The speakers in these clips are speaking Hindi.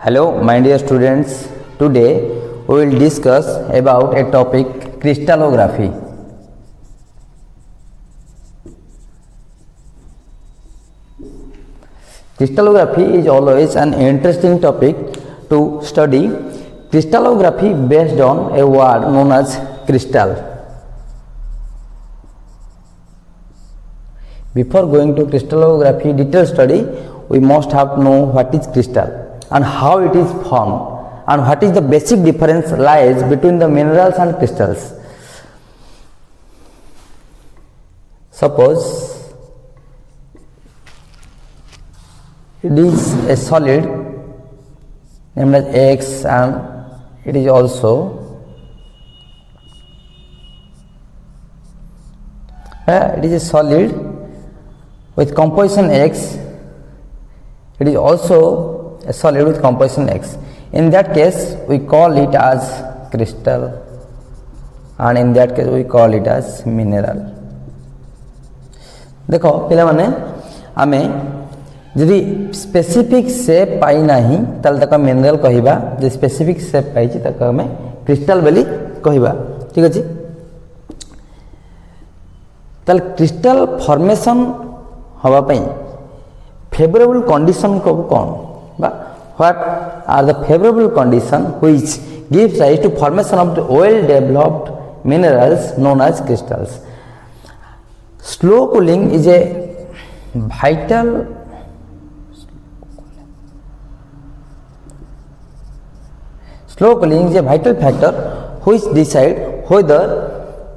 Hello my dear students, today we will discuss about a topic crystallography. Crystallography is always an interesting topic to study. Crystallography based on a word known as crystal. Before going to crystallography detailed study, we must have to know what is crystal and how it is formed and what is the basic difference lies between the minerals and crystals. Suppose it is a solid named as X and it is also it is a solid with composition X. It is also a solid with composition X. In that case we call it as crystal and in that case we call it as mineral. देखो पिला माने आमे जदि स्पेसिफिक शेप पाई नाही ताल तक मिनरल कहिबा जे स्पेसिफिक शेप पाई छि तक हमें क्रिस्टल बेली कहिबा ठीक अछि ताल क्रिस्टल फॉर्मेशन हवा पई फेवरेबल कंडीशन को कोन बा what are the favourable condition which gives rise to formation of the well developed minerals known as crystals. Slow cooling is a vital factor which decide whether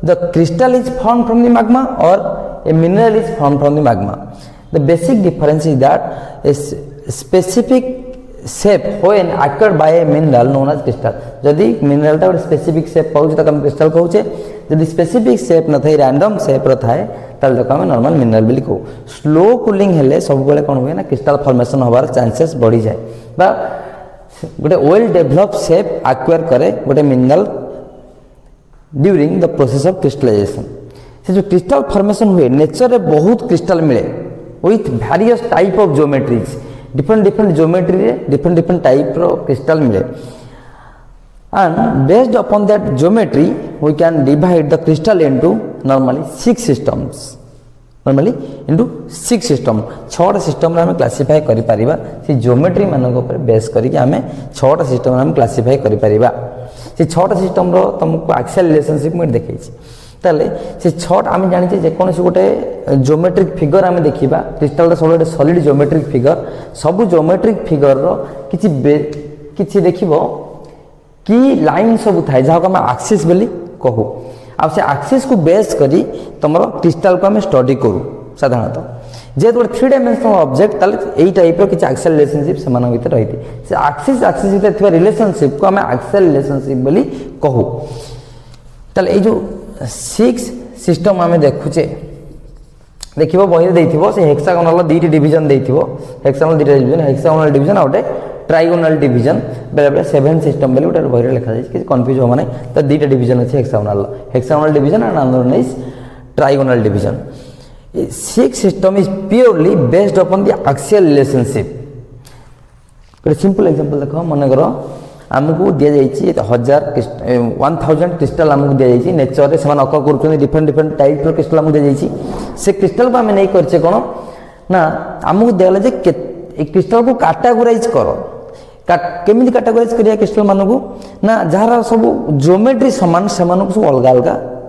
the crystal is formed from the magma or a mineral is formed from the magma. The basic difference is that a specific shape when acquired by a mineral known as crystal. जदि mineral टा specific shape पाउछ तक हम crystal कहूचे, जदि specific shape न थाई random shape रो थाए ताल तक हम normal mineral बिली कहू. Slow cooling हेले सब बेले कोन हुए ना crystal formation होबार chances बढ़ी जाए बा गोटे well developed shape acquire करे गोटे mineral during the process of crystallization. से जो crystal formation हुए nature रे बहुत crystal मिले with various type of geometries. different geometry रे different type रो crystal मिले and based upon that geometry we can divide the crystal into normally 6 systems. छटा सिस्टम रे हम क्लासिफाई करि परिबा से ज्योमेट्री मानक ऊपर बेस करि कि हमें छटा सिस्टम रे हम क्लासिफाई करि परिबा से छटा सिस्टम रो तुमको एक्सियल रिलेशनशिप में देखै छी ताले से छट हम जानि छी जे कोनोसी गोटे ज्योमेट्रिक फिगर हम देखिबा क्रिस्टल रे सोलड सॉलिड ज्योमेट्रिक फिगर सब ज्योमेट्रिक फिगर रो किछि देखिबो की लाइन सब थाय जहा को हम एक्सिस बेली कहू आ से एक्सिस को बेस करी तमरो क्रिस्टल को हम स्टडी करू साधारणतः जे तो 3 डायमेंशनल ऑब्जेक्ट ताले एई टाइप रो किछ एक्सियल रिलेशनशिप समान भीतर रहिति से एक्सिस भीतर थिबा रिलेशनशिप को हम एक्सियल रिलेशनशिप बोली कहू ताले ए जो 6 सिस्टम हमें देखुचे देखिबो बहिर देथिबो से हेक्सागोनल दीटी डिवीजन देथिबो हेक्सागोनल डिवीजन आउटे ट्राइगोनल डिवीजन बेले 7 सिस्टम बेले उटा बहिर लिखा जाय कि कंफ्यूज हो माने त दीटा डिवीजन अछि hexagonal division and another is trigonal division. 6 system is purely based upon the axial relationship. एक सिंपल एग्जांपल देखो माने करो हमकु दिया जायछि 1000 क्रिस्टल हमकु दिया जायछि नेचर रे समान अकर करछन डिफरेंट टाइप रो क्रिस्टल हमकु दिया जायछि से क्रिस्टल को हम नै करछे कोन ना हमकु देला जे एक क्रिस्टल को कैटेगराइज करो केमिति कैटेगराइज करिया क्रिस्टल मानकु ना जहार सब ज्योमेट्री समान समान सब अलग अलग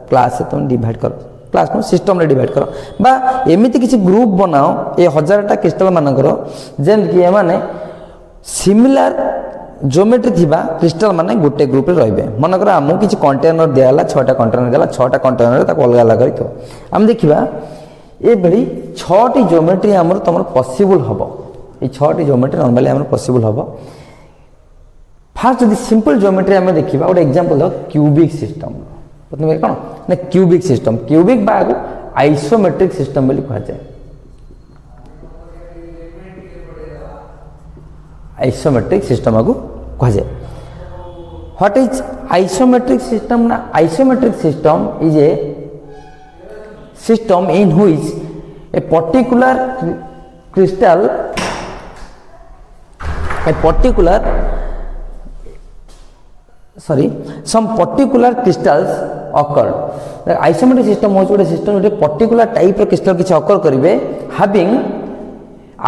क्लास से तुम डिवाइड करो क्लास को सिस्टम रे डिवाइड करो बा एमिति किछि ग्रुप बनाओ ए 1000 टा क्रिस्टल मानकर जेम कि ए माने सिमिलर ज्योमेट्री थिबा क्रिस्टल माने गुटे ग्रुप रे रहबे मानकर हमु किछि कंटेनर देला 6 टा कंटेनर देला 6 टा कंटेनर ता अलग अलग करितो हम देखिबा ए बड़ी 6 टी ज्योमेट्री हमर तमर पॉसिबल हबो ए 6 टी ज्योमेट्री नॉर्मली हमर पॉसिबल हबो. फर्स्ट यदि सिंपल ज्योमेट्री हमें देखिबा ଗୋଟେ एग्जांपल दो क्यूबिक सिस्टम प्रथम कोन ना क्यूबिक सिस्टम क्यूबिक बा को आइसोमेट्रिक सिस्टम बोली कहा जाय आइसोमेट्रिक सिस्टम को कहा जाय. व्हाट इज आइसोमेट्रिक सिस्टम ना isometric system is a system in which a particular crystal, a particular sorry some particular crystals occurred isometric system हो गोटे सिस्टम गोटे पर्टिकुलर टाइप क्रिस्टल किसी अकर करेंगे having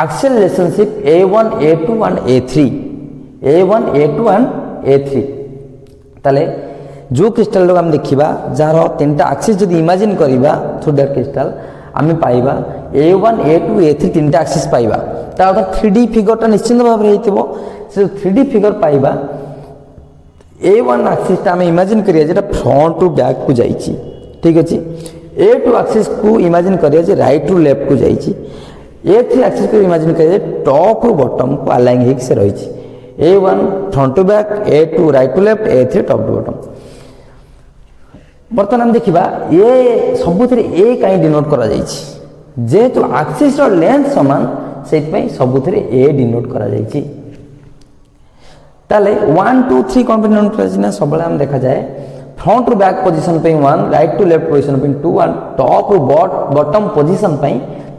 axial relationship A1 A2 and A3 A1 A2 and A3 ताले जो क्रिस्टल आम देखा जार तीन एक्सिस जब इमेजिन करवा थ्रू दैट क्रिस्टल आम पाइबा A1 A2 A3 तीन एक्सिस पाइबा तार 3D फिगरटा निश्चिंत भाव में से 3D फिगर पाइबा A1 एक्सिस आम इमेजिन करिया फ्रंट टू बैक को जाइए ठीक अच्छे A2 एक्सिस को इमेजिन करिया राइट टू लेफ्ट को जाइए A3 एक्सिस को इमेजिन करिया टॉप रु बॉटम को अलाइन होकर से रही A1 front to back A2 right to left A3 top to bottom बर्तमान आम देखा ये सबुथ ए कहीं डिनोट करा जेहेतु एक्सिस लेंथ सामान से सबुथ ए डिनोट करा ताले 1 2 3 कौन पे डिनोट करा सब आम देखा जाए फ्रंट टू बैक पोजीशन पे 1 राइट टू लेफ्ट पोजीशन पे 2 and top to bottom position पे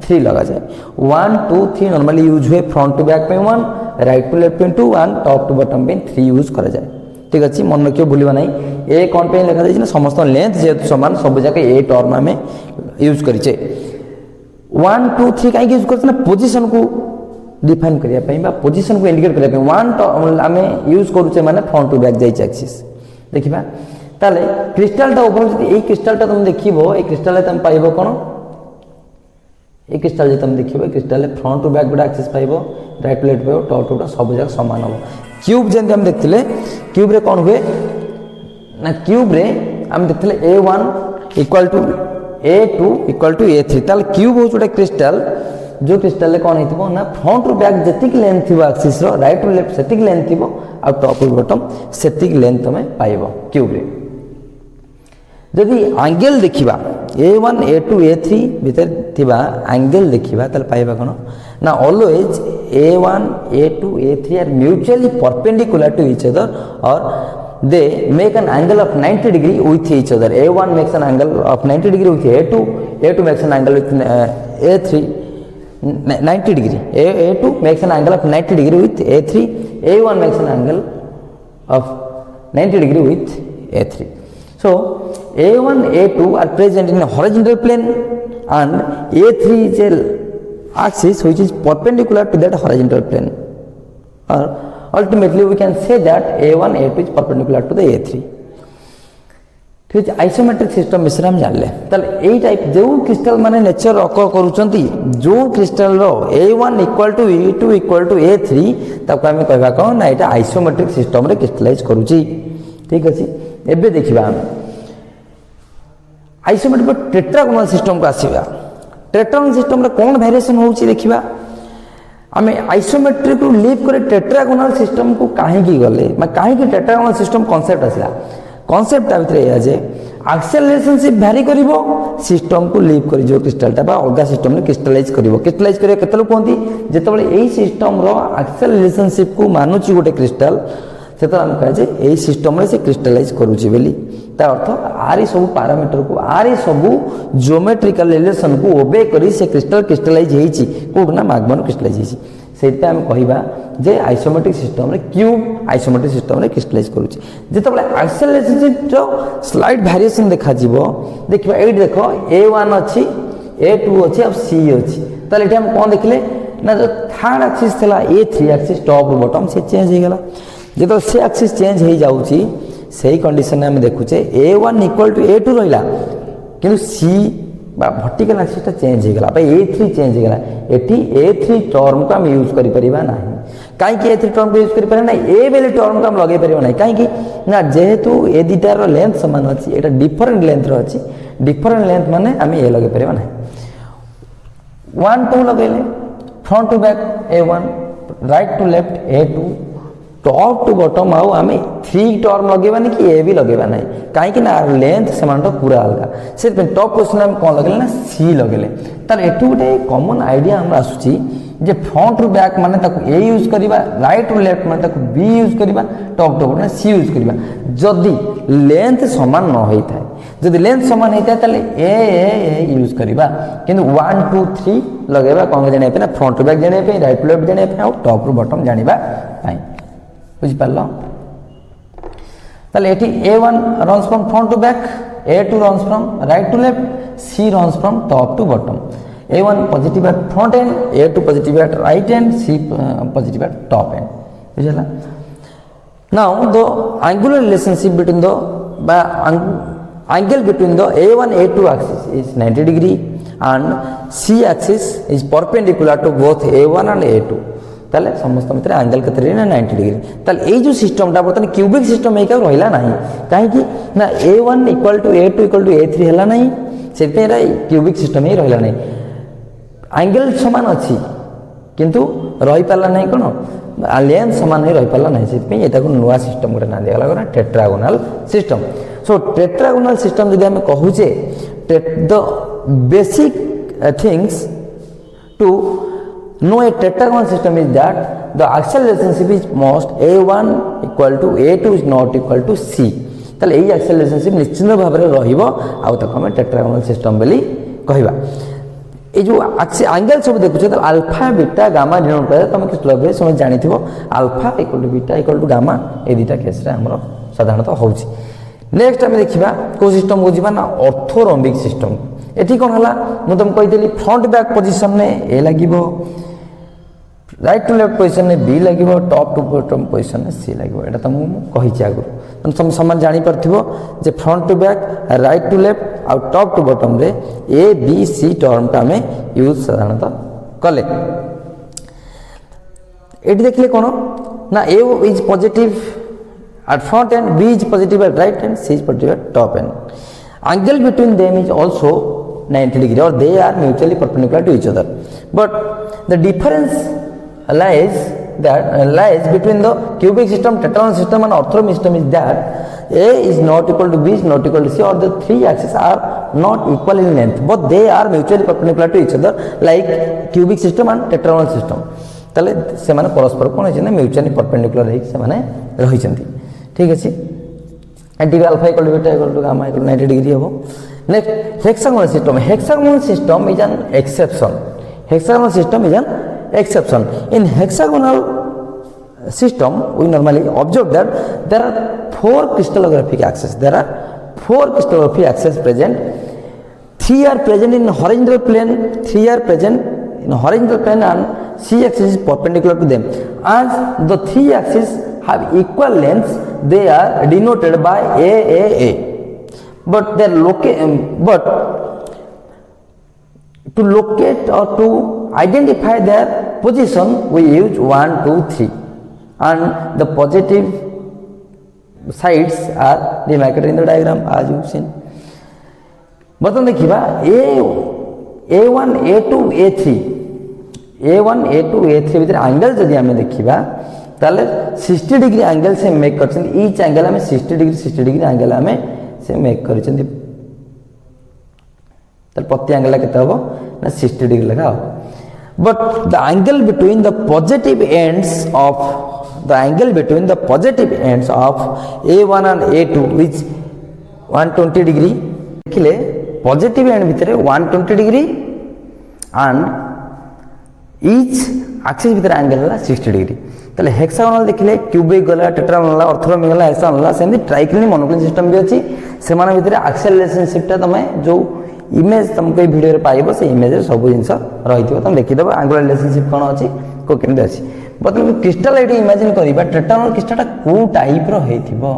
3 लगा जाए 1 2 3 नॉर्मली यूज हुए फ्रंट टू बैक पे 1 राइट टू लेफ्ट पे 2 एंड टॉप टू बॉटम पे 3 यूज करा जाए ठीक अच्छे मन रखिए भूलवा ना ए कौन पे लिखा जाए समस्त लेंथ जेहेतु सामान सब जगह ए टर्म आम यूज करें 1 2 3 कहीं यूज करते पोजिशन को डिफाइन करने पोजिशन को इंडिकेट करने वन आम यूज करुचे माने फ्रंट टू बैक जाइए एक्सिस देखा ताले क्रिस्टालटा ओवर जो क्रिस्टालटा तुम देखो ये क्रिस्टाल तुम पाइब कौन ये क्रिस्टाल जो तुम देखो क्रिस्टाल फ्रंट टू बैक गोटे एक्सिस पाइब राइट टू लेफ्ट पाइब टॉप टू सब जगह सामान हम क्यूब जमी आम देखते क्यूब रे कौन हुए ना क्यूब रे आम देखते A1 equal to A2 equal to A3 ताल क्यूब हो गोटे क्रिस्टाल जो क्रिस्टाल कौन हो ना फ्रंट टू बैक जी लेंथ थी एक्सिस राइट टू लेफ्ट से लेंथ थी आ टॉप टू बॉटम से लेंथ तुम पाइब क्यूब रे जदि एंगल देखा A1 A2 A3 भीतर थिबा एंगल देखा ताल पाइबा कौन ना always A1 A2 A3 are mutually perpendicular to each other और they make an angle of 90 degree with each other. A1 makes an angle of 90 degree with A2, A2 makes an angle with A3 90 degree. A2 makes an angle of 90 degree with A3, A1 makes an angle of 90 degree with A3. So A1 A2 are present in a horizontal plane and A3 is a axis which is perpendicular to that horizontal plane. Or ultimately we can say that A1 A2 is perpendicular to the A3 ठीक है आइसोमेट्रिक सिस्टम विषय हम जानले ताले एई टाइप जो क्रिस्टल माने नेचर अकर करूचंती जो क्रिस्टल रो A1 equal to A2 equal to A3 ताको हम कहबा को ना एटा आइसोमेट्रिक सिस्टम रे क्रिस्टलाइज करूची ठीक अछि एबे देखिबा हम आइसोमेट्रिक टेट्रागोनल सिस्टम को आसीबा टेट्रागोनल सिस्टम रे कोन वेरिएशन होउची देखिबा आम आइसोमेट्रिक रू लीव करे टेट्रागोनल सिस्टम को कहीं गले कहीं टेट्रागोनल सिस्टम कॉन्सेप्ट आसला कॉन्सेप्ट भितर यह जे एक्सियल रिलेशनशिप भैरी करिवो सिस्टम को लीव कर जो क्रिस्टलटा बा अलग सिस्टम में क्रिस्टलाइज करिवो क्रिस्टलाइज करिया केते लोग कहती जेतेबेले एई सिस्टम रो एक्सियल रिलेशनशिप को मानुची गोटे क्रिस्टल से तो हम कहे जे एई सिस्टम रे से क्रिस्टलाइज करूची बेली ता अर्थ आरी सब पैरामीटर को आरी सब ज्योमेट्रिकल रिलेशन को ओबे करी से क्रिस्टल क्रिस्टलाइज हेची कोडना मैग्मा क्रिस्टलाइज हेची सेटा हम कहिबा जे आइसोमेट्रिक सिस्टम रे क्यूब आइसोमेट्रिक सिस्टम रे क्रिस्टलाइज करूची जेतेबेले एक्सियल रिलेशनशिप जो स्लाइड वेरिएशन देखा जिवो देखिबा एई देखो A1 अछि A2 अछि और C अछि ताले एठी हम कोन देखले ना जो थर्ड एक्सिस थला A3 एक्सिस टॉप बॉटम से चेंज हे गेला जेतो से एक्सिस चेंज हे जाउची सही कंडीशन में देखुचे A1 इक्वल टू A2 रहिला किंतु C बा वर्टिकल एक्सिस चेंज हो गला A3 चेंज हो गला एठी A3 टर्म को हम यूज करि परिबा नाही काई कि A3 टर्म को यूज करि परिबा नाही ए बेले टर्म को हम लगे परिबा नाही काई कि ना जेहेतु ए दिटार लेंथ समान अछि एटा डिफरेंट लेंथ रो अछि डिफरेंट लेंथ माने हम ए लगे परिबा नाही 1 2 लगेले front to back A1 right to left A2 top to bottom आउ आम 3 टर्म लगेबानी कि ए भी लगेबा नहीं कहीं ना लेंथ से पूरा अलग से टॉप क्वेश्चन में कौन लगे ना सी लगे तार एटू गोटे कॉमन आइडिया हम आसूची जे फ्रंट टू बैक माने ताको ए यूज करबा राइट टू लेफ्ट माने ताको बी यूज करबा top to bottom C use करबा जदी लेंथ समान न होई थाए जदी लेंथ समान होई थाए ताले ए यूज करबा किंतु 1 2 3 लगेबा कौन जाने पे ना फ्रंट टू बैक जाने पे राइट टू लेफ्ट जाने पे और टॉप टू बॉटम जानिबा पाई बुझ पारलो ताले एठी A1 runs from front to back, A2 runs from right to left, C runs from top to bottom. A1 positive at front end, A2 positive at right end, C positive at top end. बुझला? Now the angular relationship between the angle between the A1 A2 axis is 90 degree and C axis is perpendicular to both A1 and A2. ताले समस्त मित्र एंगल केते ना 90 डिग्री ताले ए जो सिस्टमटा बर्तन क्यूबिक सिस्टम एका रहिला नाही काहे कि ना A1 = A2 = A3 हला नाही से पे क्यूबिक सिस्टम ही रहिला नाही एंगल समान अछि किंतु रहि पाला नाही कोन लेंथ समान ही रहि पाला नाही से पे एटा को नुवा सिस्टम गुटे ना देला गना tetragonal system so tetragonal system जदि हम कहूचे the basic things to know a tetragonal system is that the axial relationship is most A1 = A2 is not equal to C ताले एई axial relationship निश्चित भाव रे रहिबो आ तक हम tetragonal system बोली कहिबा ए जो एंगल सब देखुछ त अल्फा बीटा गामा डिनोट करे तमे किस लगे समझ जानिथिबो अल्फा = बीटा = गामा ए दिटा केस रे हमरो साधारणतः होउची नेक्स्ट हम देखिबा को सिस्टम को जीवा ना ऑर्थोरोम्बिक सिस्टम एठी कोन हला मु तुम कहितली फ्रंट बैक पोजीशन में ए लागिबो राइट टू लेफ्ट पोजीशन में बी लगे टॉप टू बॉटम पोजीशन में सी लगे एटा तुमको कही आगु तुम समान जानी परथिबो जे front to back right to left और टॉप टू बॉटम रे ए बी सी टर्म का हमें यूज साधारणतः कले एटी देखले कोन ना A is positive at front end, B is positive at right end, C is positive at top end. Angle between them is also 90 degree or they are mutually perpendicular to each other. But the difference lies between the cubic system, tetragonal system and orthonormal system is that A is not equal to B is not equal to C or the three axes are not equal in length but they are mutually perpendicular to each other like cubic system and tetragonal system. ताले से माने परस्पर कोन है म्यूचुअली परपेंडिकुलर है से माने रही चंती ठीक अछि एंटी अल्फा = बीटा = गामा = 90 डिग्री हो next hexagonal system is an exception in hexagonal system we normally observe that there are four crystallographic axes present. Three are present in horizontal plane and C axis is perpendicular to them. As the three axes have equal lengths, they are denoted by AAA. But to locate or to identify their position, we use 1, 2, 3, and the positive sides are demarcated in the diagram as you seen. बर्तन देखिबा A1, A2, A3 भीतर एंगल जदि हमें देखिबा ताले 60 डिग्री एंगल से मेक करछन ईच एंगल हमें 60 डिग्री एंगल हमें से मेक करछन ताले प्रति एंगल केते हबो ना 60 डिग्री लगा but the angle between the positive ends of A1 and A2 is 120 degree देखिले पॉजिटिव एंड भीतर 120 डिग्री एंड ईच एक्सिस भीतर एंगल है 60 डिग्री ताले हेक्सागोनल देखिले क्यूबिक गला टेट्रागोनल ऑर्थोगोनल गला हेक्सागोनल सेमि ट्राइक्लिन मोनोक्लिन सिस्टम भी अछि से माने भीतर एक्सियल रिलेशनशिप ता तमे जो इमेज तुमको ए वीडियो रे पाइबो से इमेज रे सब जिंस रहिथिबो तुम देखि देबो एंगुलर रिलेशनशिप कोन अछि को केमते अछि बतन क्रिस्टल एटी इमेजिन करिबा टेट्रागोनल क्रिस्टलटा को टाइप रो हेथिबो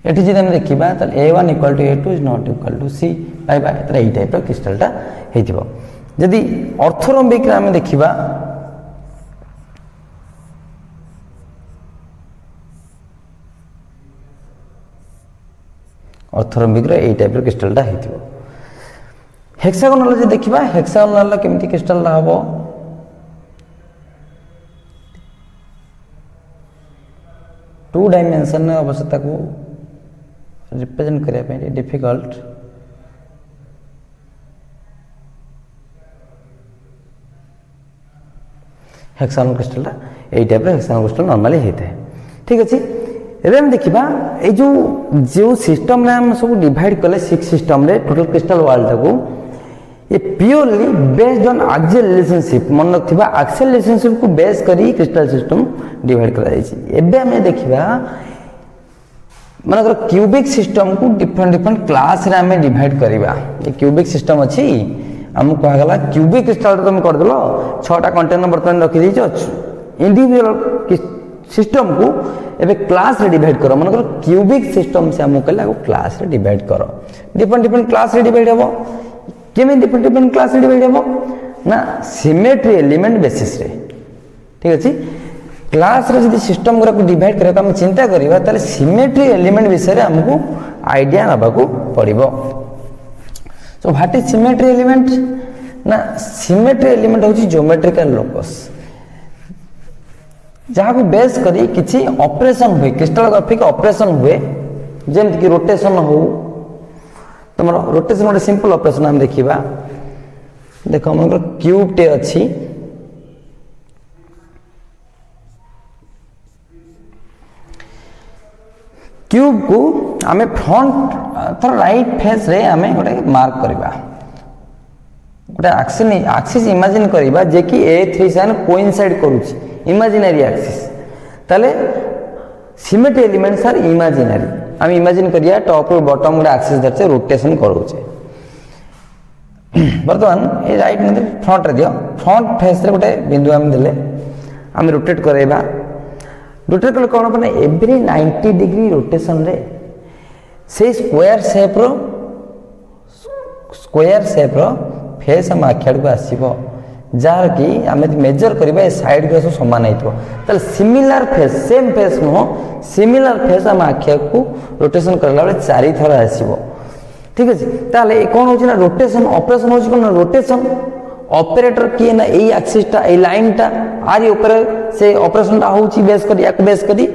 एटी जे हम देखिबा त A1 = A2 is not equal to C पाइबा त एई टाइप रो क्रिस्टलटा हेथिबो यदि ऑर्थोरोम्बिक रे हम देखिबा ऑर्थोरोम्बिक रे एई टाइप रो क्रिस्टलटा हेथिबो हेक्सागोनल जे देखिबा हेक्सागोनल केमति क्रिस्टल रहबो टू डायमेंशन अवस्था को रिप्रेजेंट करिया पे डिफिकल्ट हेक्सागोनल क्रिस्टलटा एई टाइप रो हेक्सागोनल क्रिस्टल नॉर्मली हेते ठीक अछि एबे हम देखिबा ए जो सिस्टम रे हम सब डिवाइड कले 6 सिस्टम रे टोटल क्रिस्टल वर्ल्ड को ये purely based on axial relationship मन रखिबा एक्सियल रिलेशनशिप को बेस करी क्रिस्टल सिस्टम डिवाइड करा जायछि। एबे हम देखिबा मानकर क्यूबिक सिस्टम को डिफरेंट डिफरेंट क्लास रे हमें डिवाइड करबा। ये क्यूबिक सिस्टम अछि हम कहा गला क्यूबिक क्रिस्टल तुम कर देलो 6टा कंटेनर बर्तन रखि दैछ इंडिविजुअल सिस्टम को एबे क्लास रे डिवाइड करो। मानकर क्यूबिक सिस्टम से हम कहला को क्लास रे डिवाइड करो। डिफरेंट डिफरेंट क्लास रे डिवाइड हेबो केमे डिफरेंट डिफरेंट क्लास रे डिवाइड हेबो ना सिमेट्री एलिमेंट बेसिस रे। ठीक अछि क्लास रे यदि सिस्टम को डिवाइड करे तो हम चिंता करिबा ताले सिमेट्री एलिमेंट विषय रे हमको आईडिया नबा को पड़िबो। So what is symmetry element ना सिमेट्री एलिमेंट होची ज्योमेट्रिकल लोकस जहाँ को बेस करी किसी ऑपरेशन हुए क्रिस्टलोग्राफिक ऑपरेशन हुए जेमति कि रोटेशन हो तुम रोटेशन गोटे सिंपल ऑपरेशन हम देखिबा। देखो हम क्यूब टे अच्छी क्यूब को आमे फ्रंट थर राइट फेस रे आमे गोटे मार्क करबा गोटे एक्सिस इमेजिन करबा जे कि A3 से कोइंसाइड करूची इमेजिनरी एक्सिस ताले सिमेट्री एलिमेंट्स आर इमेजिनरी हम इमेजिन करिया टॉप और बॉटम गोटे एक्सिस धरचे रोटेशन करूचे। वर्तमान ए राइट में फ्रंट रे दियो फ्रंट फेस रे गोटे बिंदु हम देले हम रोटेट करैबा रोटेट कले कोन पने एवरी 90 डिग्री रोटेशन रे से स्क्वायर शेप रो फेस हम आखियाड़ को आसीबो जार कि आमे मेजर करबा ए साइड के सब समान हेतबो तले similar face same face no similar face हम आखिया को रोटेशन करला बेले 4 थर आसीबो। ठीक अछि ताले कोन होछि ना रोटेशन ऑपरेशन होछि कोन रोटेशन ऑपरेटर किए ना एई एक्सिस टा ए लाइन टा आरी ऊपर से ऑपरेशन टा होछि बेस करी एक बेस करी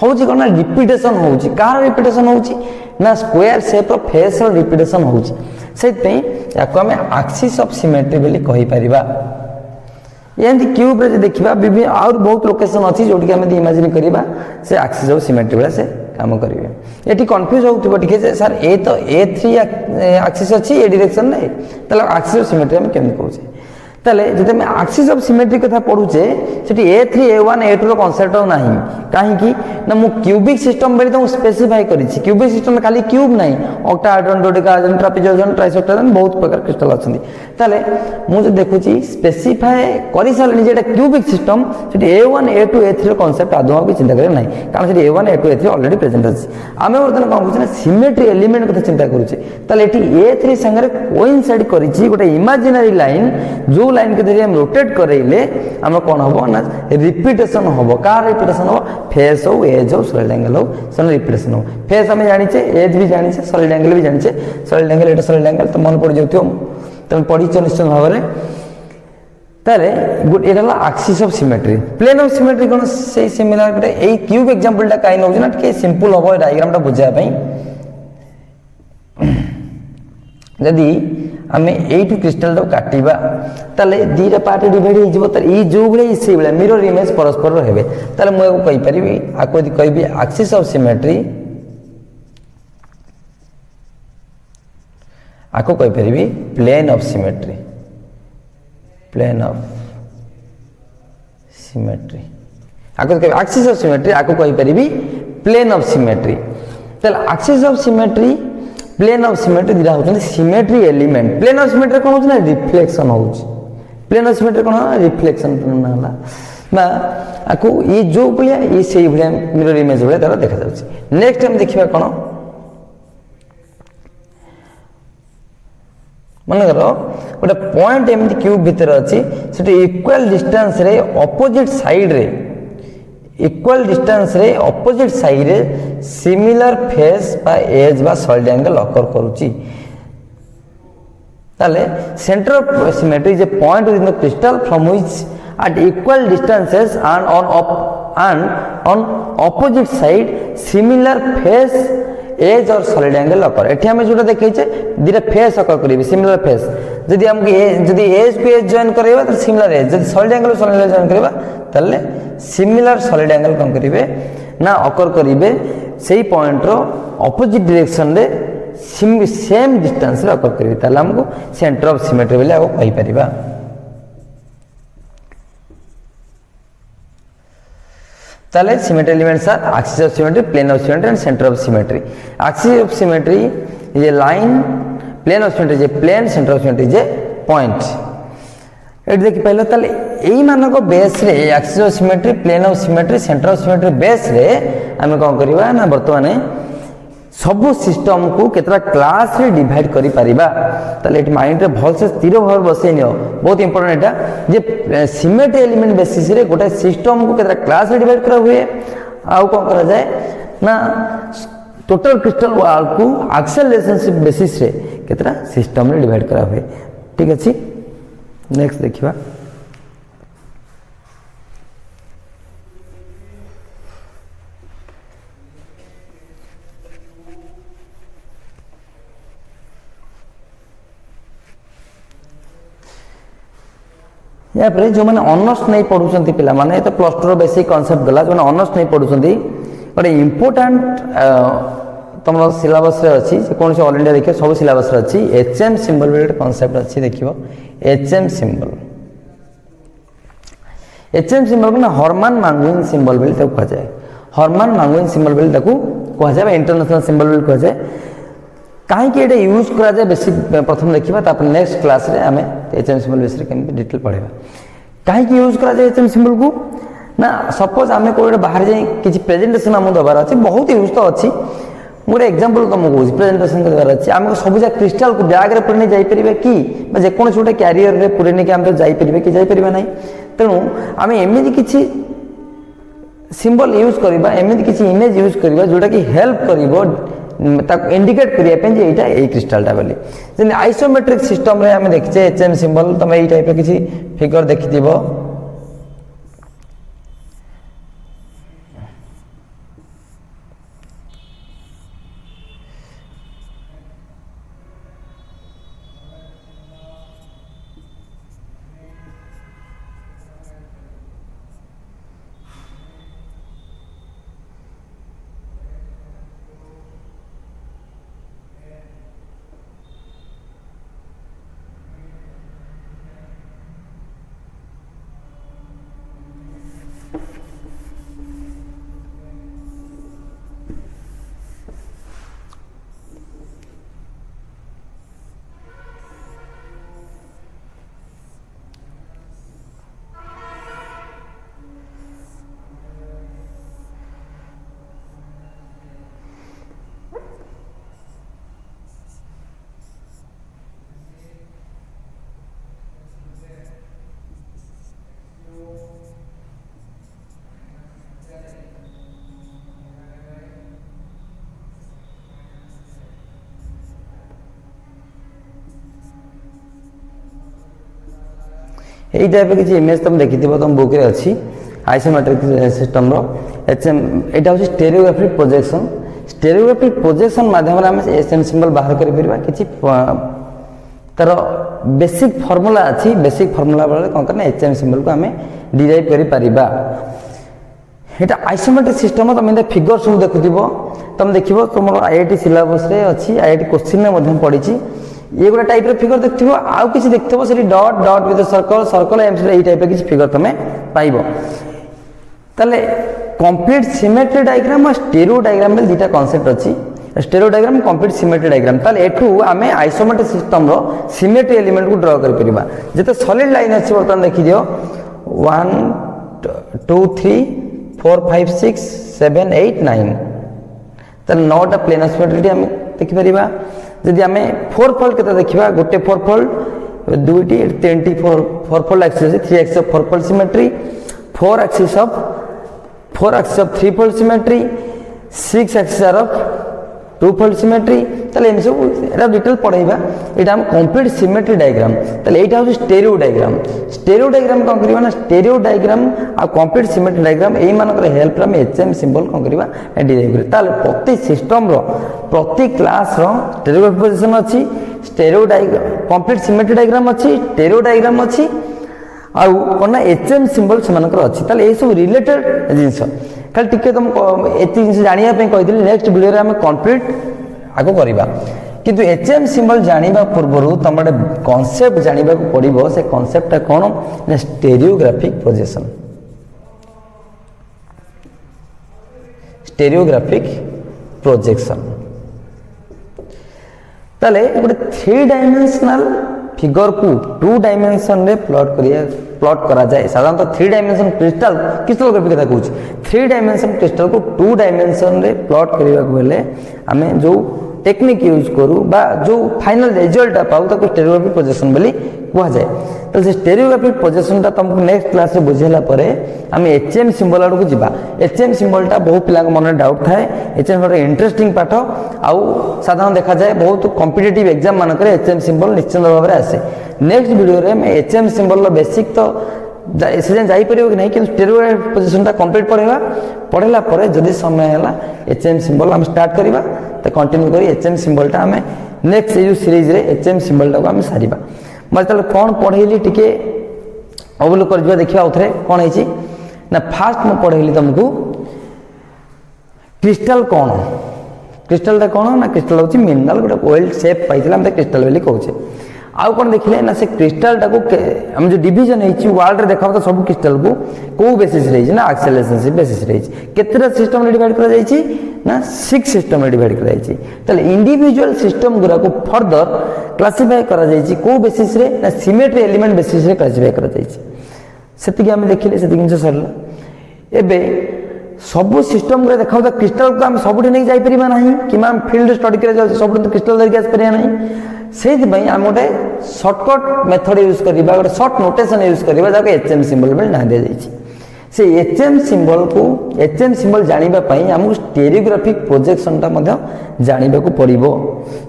होछि कोन रिपीटेशन होछि कार रिपीटेशन होछि ना स्क्वायर शेप रो फेस रो रिपीटेशन होछि सेत पे याको हमें एक्सिस ऑफ सिमेट्री बोली कहि परिबा। एंती क्यूब रे देखिबा विभिन्न और बहुत लोकेशन अछि जोटी के हमें इमेजिन करिबा से एक्सिस ऑफ सिमेट्री वाला से काम करिवे। एटी कंफ्यूज होउतबो ठीक है सर ए तो A3 एक्सिस अछि ए डायरेक्शन रे तले एक्सिस ऑफ सिमेट्री हम केम कहूचे ताले जदि मैं एक्सिस ऑफ सिमेट्री कथा पढुचे सेठी A3 A1 A2 रो कांसेप्ट नाही काहे कि ना मु क्यूबिक सिस्टम बेली तो स्पेसिफाई करिछि क्यूबिक सिस्टम में खाली क्यूब नाही ऑक्टाहेड्रन डोडेकाहेड्रन ट्रापेजोहेड्रन ट्राइसेप्टेडन बहुत प्रकार क्रिस्टल अछंती ताले मु जे देखुछि स्पेसिफाई करि सालनि जेटा क्यूबिक सिस्टम सेठी A1 A2 A3 रो कांसेप्ट आदौ भी चिंता करे नाही कारण सेठी A1 A2 A3 already present अछि। आमे वर्तमान कोन कहछि ना सिमेट्री एलिमेंट कथा चिंता करूछि ताले एठी A3 संगे कोइंसाइड करिछि गोटे इमेजिनरी लाइन जो लाइन के धरी हम रोटेट करैले हम कोन होबो ना रिपीटेशन होबो कार रिपीटेशन होबो फेस हो एज हो सॉलिड एंगल हो सन रिपीटेशन हो फेस हम जानि छे एज भी जानि छे सॉलिड एंगल भी जानि छे सॉलिड एंगल एटा सॉलिड एंगल तो मन पड़ जउथियो तुम पढि छ निश्चित भाबरे ताले गुड एटा axis of symmetry plane of symmetry कोन से सिमिलर गोटे एई क्यूब एग्जांपल टा काइन होज ना के सिंपल होबो डायग्राम टा बुझा पई यदि आमे एटू क्रिस्टल तो काटिबा ताले दीटा पार्ट डिवाइड हो जिवो त ई जो बळे से बळे मिरर इमेज परस्पर रहबे ताले मु एको कहि परिबी आको यदि कहबी एक्सिस ऑफ सिमेट्री आको कहि परिबी प्लेन ऑफ सिमेट्री आको कहि एक्सिस ऑफ सिमेट्री आको कहि परिबी प्लेन ऑफ सिमेट्री ताले axis of symmetry plane of symmetry दिरा होचन symmetry element plane of symmetry कोन होचन रिफ्लेक्शन होउच प्लेन ऑफ सिमेट्री कोन रिफ्लेक्शन नाला बा आको ये जो बलिया ये सेही बलिया मिरर इमेज बलिया तारा देखा जाउची। नेक्स्ट हम देखिबा कोन मन करो गोटे पॉइंट एमती क्यूब भीतर अछि सेठी इक्वल डिस्टेंस रे ऑपोजिट साइड रे इक्वल डिस्टेंस रे ऑपोजिट साइड रे सिमिलर फेस बा एज बा सॉलिड एंगल ऑकर करूची ताले centre of symmetry is a point with the crystal from which at equal distances and on opposite side similar face edge और सॉलिड एंगल ऑकर एठी हम जोटा देखैछे दिरा फेस ऑकर करिवे सिमिलर फेस जदि हम जदि एज पे एज जॉइन करबा त सिमिलर एज जदि सॉलिड एंगल जॉइन करबा तले सिमिलर सॉलिड एंगल कोन करिवे ना अकर करेंगे से पॉइंट अपोजिट डायरेक्शन रे सेम डिस्टेंस रे अकर करेंगे ताले हमको सेंटर ऑफ सिमेट्री बोले आगो कहि परिबा। ताले symmetry elements are axis of symmetry, plane of symmetry and centre of symmetry. Axis of symmetry is a line, plane of symmetry is a plane, centre of symmetry is a point. एट देखि पहले ताले एई मानको बेस रे axis of symmetry, plane of symmetry, centre of symmetry base रे हम कोन करबा ना वर्तमान सब सिस्टम को केतरा क्लास रे डिवाइड करि परिबा। ताले एट माइंड रे भल से स्थिर भाव बसै नियो, बहुत इंपोर्टेंट एटा जे सिमेट्री एलिमेंट बेसिस रे गोटे सिस्टम को केतरा क्लास रे डिवाइड करा हुए आउ कोन करा जाय ना टोटल क्रिस्टल वॉल को एक्सियल रिलेशनशिप बेसिस रे केतरा सिस्टम रे डिवाइड करा हुए। ठीक अछि, नेक्स्ट देखिबा। या पर जो मैंने ऑनर्स नहीं पढ़ुचंती पिला माने तो प्लस 2 रो बेसिक कांसेप्ट गला जो ऑनर्स नहीं पढ़ुचंती बट इंपोर्टेंट तुम सिलेबस रे अछि जे कोन से ऑल इंडिया देखियो सब सिलेबस रे अछि एचएम सिंबल बेले कांसेप्ट अछि देखियो एचएम सिंबल। एचएम सिंबल को ना हर्मन मांगुइन सिंबल बेले ताको कहा जाय, हर्मन मांगुइन सिंबल बेले ताको कहा जाय, इंटरनेशनल सिंबल बेले कहा जाय। कहीं कि एटा यूज करा जाय बेसिक प्रथम देखिबा तापर नेक्स्ट क्लास रे हमें एचएम सिंबल विषय केम डिटेल पढेबा। कहीं कि यूज करा जाय एचएम सिंबल को ना सपोज हमें कोई बाहर जाई किछि प्रेजेंटेशन हम दबार अछि, बहुत यूज तो अछि। मोर एग्जांपल तुमको कहूँ प्रेजेंटेशन करबार अछि, आम सब जा क्रिस्टल को बैग रे पुरने जाई परिबे कि बा जे कोन छोटे कैरियर रे पुरने के हम तो जाई परिबे कि जाई परिबे नै। तेनु आमे एमिति किछि सिंबल यूज करबा, एमिति किछि इमेज यूज करबा जोटा कि हेल्प करबो ताको इंडिकेट करिया पे जे एटा ए क्रिस्टलटा बोली। जे आइसोमेट्रिक सिस्टम रे हम देखिछे एचएम सिंबल तमे एई टाइप रे किछि फिगर देखिथिबो। यही टाइप किसी इमेज तुम देखी तुम बुक रे अच्छी आइसोमेट्रिक सिस्टम रो एचएम एटा होची स्टेरियोग्राफिक प्रोजेक्शन। स्टेरियोग्राफिक प्रोजेक्शन माध्यम रे हम एचएम सिंबल बाहर करि परबा। किछि तार बेसिक फार्मूला अछि, बेसिक फार्मूला वाले कोन करना एचएम सिंबल को हमें डिराइव करि परिबा। एटा आइसोमेट्रिक सिस्टम तुम ए फिगर सब देखुथिबो, तुम देखिबो तुम आईआईटी सिलेबस रे अछि, आईआईटी क्वेश्चन में मध्यम पढिछि। ये गोटे टाइप रे फिगर देखथिबो, आउ किछि देखथिबो सेठी dot dot with circle circle एमस रे ए टाइप रे किछि फिगर तमे पाइबो। ताले कंप्लीट सिमेट्री डायग्राम और स्टेरियो डायग्राम में दुटा कांसेप्ट अछि। Stereo diagram complete symmetry diagram ताले एठू आमे आइसोमेट्रिक सिस्टम रो सिमेट्री एलिमेंट को ड्रा कर परिबा। जेते सॉलिड लाइन अछि बर्तन देखि दियो 1 2 3 4 5 6 7 8 9 ताले 9 टा प्लेन सिमेट्री हम देखि परिबा। जदि आमे 4 फोल्ड केते देखिबा, गोटे 4 फोल्ड दुईटी 3टी 4 fold axis 3 axis of 4 fold symmetry, 4 axis of 3 fold symmetry, 6 axis of 2 fold symmetry. ताले एम सब एटा डिटेल पढाइबा। एटा हम कंप्लीट सिमेट्री डायग्राम। ताले एटा हो स्टेरियो डायग्राम। स्टेरियो डायग्राम कोन करबा ना स्टेरियो डायग्राम आ कंप्लीट सिमेट्री डायग्राम एई मानकर हेल्प रे हम एचएम सिंबल कोन करबा डिराइव करी। ताले प्रति सिस्टम रो प्रति क्लास रो स्टेरियोग्राफिक पोजीशन अछि, stereo diagram complete symmetry diagram अछि, स्टेरियो डायग्राम अछि आउ कोन एचएम सिंबल से मानकर अछि। ताले ए सब रिलेटेड जिंस खाली टिके तुम एति जिनिस जानिया पे कहिदिली नेक्स्ट वीडियो रे हम कंप्लीट आगो करिबा किंतु एचएम सिंबल जानिबा पूर्वरु तुम गोटे कांसेप्ट जानिबा को पड़िबो से कांसेप्टटा कोन ना स्टेरियोग्राफिक प्रोजेक्शन स्टेरियोग्राफिक प्रोजेक्शन ताले गोटे 3 डायमेंशनल फिगर को 2 डायमेंशन रे प्लॉट करा जाए साधारणतः 3 डायमेंशन क्रिस्टलोग्राफी कथा कहूँ 3 डायमेंशन क्रिस्टल को 2 डायमेंशन रे प्लॉट करने को हेले आमे जो टेक्निक यूज करू बा जो फाइनल रिजल्ट पाऊ ताको स्टेरियोग्राफिक प्रोजेक्शन बोली कहा जाए तो से स्टेरियोग्राफिक प्रोजेक्शन ता तुमको नेक्स्ट क्लास रे बुझेला परे आमे एचएम सिंबल आड़ को जिबा एचएम सिंबल ता बहुत पिला मन डाउट थाए एचएम गोटे इंटरेस्टिंग पाठ आउ साधारण देखा जाए बहुत कॉम्पिटिटिव एग्जाम मान करे एचएम सिंबल निश्चित भाव में आसे नेक्स्ट वीडियो रे मैं एचएम सिंबल रो बेसिक तो से जाई परियो कि नहीं कि स्टेरियोग्राफिक प्रोजेक्शन ता कंप्लीट पढ़ेला परे जदी समय हैला एचएम सिंबल हम स्टार्ट करबा तो कंटिन्यू करी एचएम सिंबल ता हमें नेक्स्ट ये सीरीज रे एचएम सिंबल ता को हम सारिबा मतलब कौन पढ़ेली टिके अवलोक कर दिबा देखिबा उथरे कौन है ना फास्ट में पढ़ेली तुमको क्रिस्टल कौन क्रिस्टल ता कौन ना क्रिस्टल होची मिनरल गोटे ओइल शेप पाइथिला हम क्रिस्टल बोली कहूचे आउ कौन देखिले ना से क्रिस्टल टा को हम जो डिवीजन है वर्ल्ड रे देखा तो सब क्रिस्टल को को बेसिस रही ना एक्सेलरेशन बेसिस रही केतरा सिस्टम रे डिवाइड करा जायछि ना 6 सिस्टम रे डिवाइड करा जायछि तले इंडिविजुअल सिस्टम गुरा को फर्दर क्लासिफाई करा जायछि को बेसिस रे ना सिमेट्री एलिमेंट बेसिस रे क्लासिफाई करा जायछि सेति हम देखिले सेति जिंस सरला एबे सब सिस्टम रे देखा तो क्रिस्टल को हम सबुठी नहीं जाई परिबा नाही कि हम फील्ड स्टडी करे जाउ सबुठी क्रिस्टल धरि आस परिया नाही सेति भाई हम गोटे शॉर्टकट मेथड यूज करबा गोटे शॉर्ट नोटेशन यूज करबा जाके एचएम सिंबल बेल ना दे जायछि से एचएम सिंबल जानिबा पई हमहु स्टेरियोग्राफिक प्रोजेक्शन ता मध्य जानिबा को पड़िबो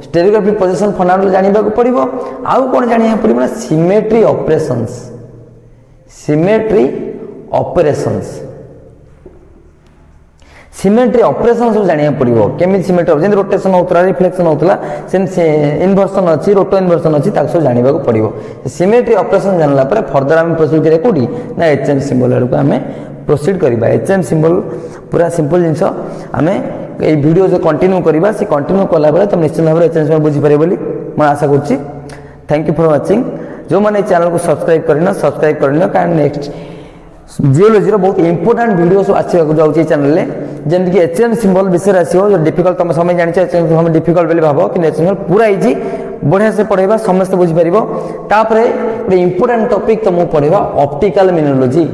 स्टेरियोग्राफिक प्रोजेक्शन फंडामेंटल जानिबा को पड़िबो आउ कोन जानिया पड़िबो ना सिमेट्री ऑपरेशंस सिमेट्री ऑपरेशन सब जानिया पड़िबो केमि सिमेट्री ऑपरेशन रोटेशन होतला रिफ्लेक्शन होतला से इन्वर्सन अछि रोटो इन्वर्सन अछि ताक सब जानिबा को पड़िबो सिमेट्री ऑपरेशन जानला पर फर्दर हम प्रोसीड करे कोडी ना एचएम सिंबल को हमें प्रोसीड करबा एचएम सिंबल पूरा सिंपल जिंस हमें ए वीडियो जो कंटिन्यू करबा से कंटिन्यू कला बेले तुम निश्चित भाव एचएम सिंबल बुझी पारे बोली मैं आशा करछि थैंक यू फॉर वाचिंग जो माने चैनल को सब्सक्राइब करना कारण नेक्स्ट जियोलॉजी रो बहुत इंपोर्टेंट वीडियो सब आसीबा को जाउची चैनल ले जेम कि एचएम सिंबल विषय आसीबो जो डिफिकल्ट तुम समय जानि एचएम हम डिफिकल्ट बोली भाबो कि एचएम सिंबल पूरा इजी बढ़िया से पढ़ेबा समस्त बुझी परिबो तापरे एक इंपोर्टेंट टॉपिक तुम पढ़ेबा ऑप्टिकल मिनोलॉजी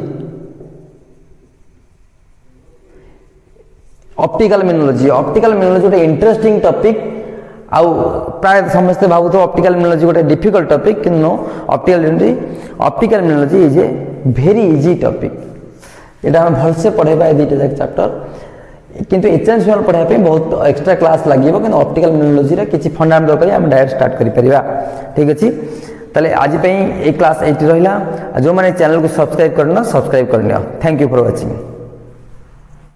गोटे इंटरेस्टिंग टॉपिक आउ प्राय समस्त भावुत ऑप्टिकल मिनोलॉजी गोटे डिफिकल्ट टॉपिक कि no optical mineralogy is a very easy topic एटा हम भल से पढ़ेबा ए दुटा चैप्टर किंतु एचएम सिंबल पढ़ा पे बहुत एक्स्ट्रा क्लास लागिबो कि ऑप्टिकल मिनोलॉजी रे किछि फंडामेंटल करी हम डायरेक्ट स्टार्ट करि परिबा ठीक अछि तले आज पे ए क्लास 8 रहिला जो माने चैनल को सब्सक्राइब करना थैंक यू फॉर वाचिंग।